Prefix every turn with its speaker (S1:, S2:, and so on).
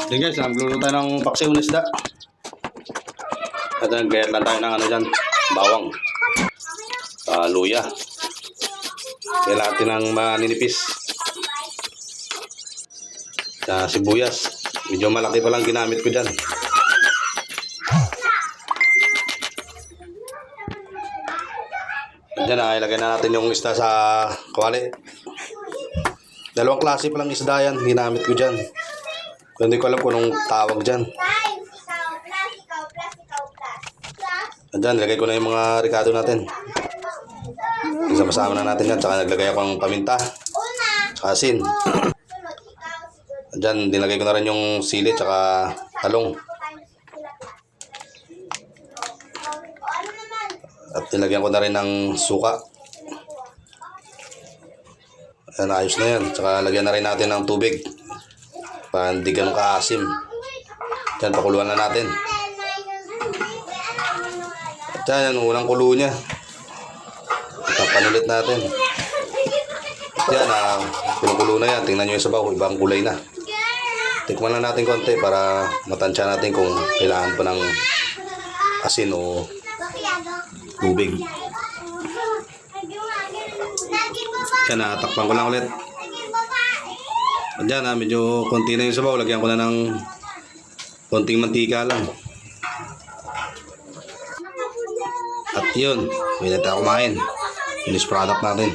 S1: Then guys, nagluluto tayo ng paksiw na isda. At nag-gayat lang tayo ng ano dyan, bawang. Luya. Kaya natin ng maninipis. Sibuyas. Medyo malaki pa lang ginamit ko dyan. At dyan, ilagay na natin yung isda sa kawali. Dalawang klase pa lang isda yan, ginamit ko dyan. Hindi ko alam kung anong tawag dyan. At dyan, nilagay ko na yung mga ricado natin. Isama-sama na natin yan. Tsaka naglagay ako ng paminta. Tsaka asin. At dyan, nilagay ko na rin yung sili tsaka talong. At nilagyan ko na rin ng suka. Ayan, ayos na yan. Tsaka lagyan na rin natin ng tubig. Para hindi ganun kaasim. Yan, pakuluan na natin. At yan, yung unang kulo niya. Panulit natin. At yan, kulo-kulo na yan. Tingnan nyo yung sabaw, ibang kulay na. Tikman lang natin konti para matansya natin kung kailangan pa ng asin o tubig. Yan, takpan ko lang ulit. At yan, medyo konti na yung sabaw. Lagyan ko na ng konting mantika lang. At yun, pwede tayo kumain. Finished product natin.